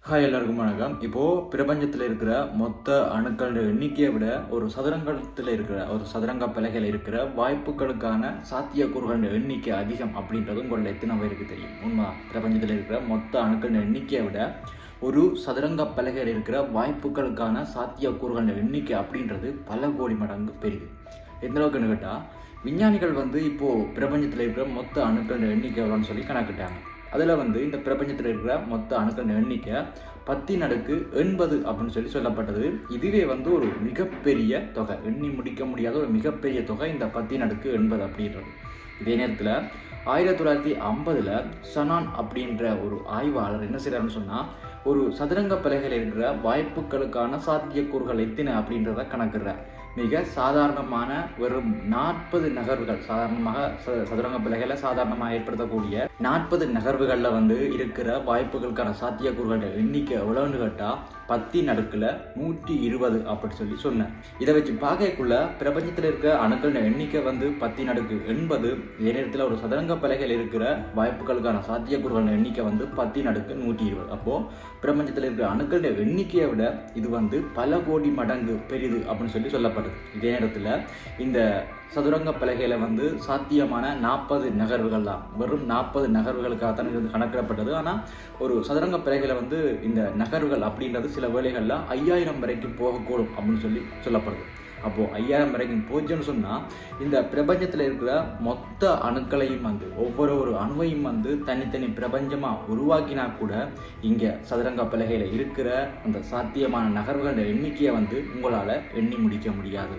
Hi எல்லாருக்கும் வணக்கம். இப்போது பிரபஞ்சத்தில் இருக்கிற மொத்த அணுக்களோட எண்ணிக்கையை விட ஒரு சதுரங்கத்தில் இருக்கிற ஒரு சதுரங்க பலகையில் இருக்கிற வாய்ப்புகளுக்கான சாத்தியக்கூறுகளோட எண்ணிக்கை அதிகம் அப்படின்றது உங்களோட எத்தனை பேருக்கு தெரியும்? உண்மை, பிரபஞ்சத்தில் இருக்கிற மொத்த அணுக்களோட எண்ணிக்கையை விட ஒரு சதுரங்க பலகையில் இருக்கிற வாய்ப்புகளுக்கான சாத்தியக்கூறுகளோட எண்ணிக்கை அப்படின்றது பல கோடி மடங்கு பெரியது. எந்த அளவுக்குன்னு கேட்டால், விஞ்ஞானிகள் இப்போது பிரபஞ்சத்தில் இருக்கிற மொத்த அணுக்களோட எண்ணிக்கை எவ்வளோன்னு சொல்லி கணக்கிட்டாங்க. அதில் இந்த பிரபஞ்சத்தில் இருக்கிற மொத்த அணுக்கள் எண்ணிக்கை 10⁸ அப்படின்னு சொல்லப்பட்டது. இதுவே ஒரு மிகப்பெரிய தொகை, எண்ணி முடிக்க முடியாத ஒரு மிகப்பெரிய தொகை இந்த 10⁸ அப்படின்றது. இதே நேரத்தில் 1950 ஷனான் அப்படின்ற ஒரு ஆய்வாளர் என்ன செய்கிறாருன்னு சொன்னால், ஒரு சதுரங்க பலகையில் இருக்கிற வாய்ப்புகளுக்கான சாத்தியக்கூறுகள் எத்தனை அப்படின்றத கணக்குறார். மிக சாதாரணமான வெறும் 40 நகர்வுகள், சாதாரணமாக சதுரங்க பலகையில் சாதாரணமாக ஏற்படுத்தக்கூடிய 40 நகர்வுகளில் இருக்கிற வாய்ப்புகளுக்கான சாத்தியக்கூறுகளோட எண்ணிக்கை எவ்வளோன்னு கேட்டால் 10⁻120 அப்படி சொன்னேன். இதை வச்சு பார்க்கக்குள்ள பிரபஞ்சத்தில் இருக்கிற அணுக்களோட எண்ணிக்கை 10⁸. இதே நேரத்தில் ஒரு சதுரங்க பலகையில் இருக்கிற வாய்ப்புகளுக்கான சாத்தியக்கூறுகளோட எண்ணிக்கை 10⁻120. அப்போது பிரபஞ்சத்தில் இருக்கிற அணுக்களோட எண்ணிக்கையை விட இது பல கோடி மடங்கு பெரிது அப்படின்னு சொல்லப்படுது. இதே நேரத்தில் இந்த சதுரங்க பலகையில் சாத்தியமான 40 நகர்வுகள் தான், வெறும் 40 நகர்வுகளுக்காகத்தான் இது கணக்கிடப்பட்டது. ஆனால் ஒரு சதுரங்க பலகையில் இந்த நகர்வுகள் அப்படின்றது சில வேளைகளில் 5000 வரைக்கும் போகக்கூடும் அப்படின்னு சொல்லப்படுது. அப்போது 5000 வரைக்கும் போச்சுன்னு சொன்னால், இந்த பிரபஞ்சத்தில் இருக்கிற மொத்த அணுக்களையும் ஒவ்வொரு அணுவையும் தனித்தனி பிரபஞ்சமாக உருவாக்கினா கூட இங்கே சதுரங்க பலகையில் இருக்கிற அந்த சாத்தியமான நகர்வுகளோட எண்ணிக்கையை உங்களால் எண்ணி முடிக்க முடியாது.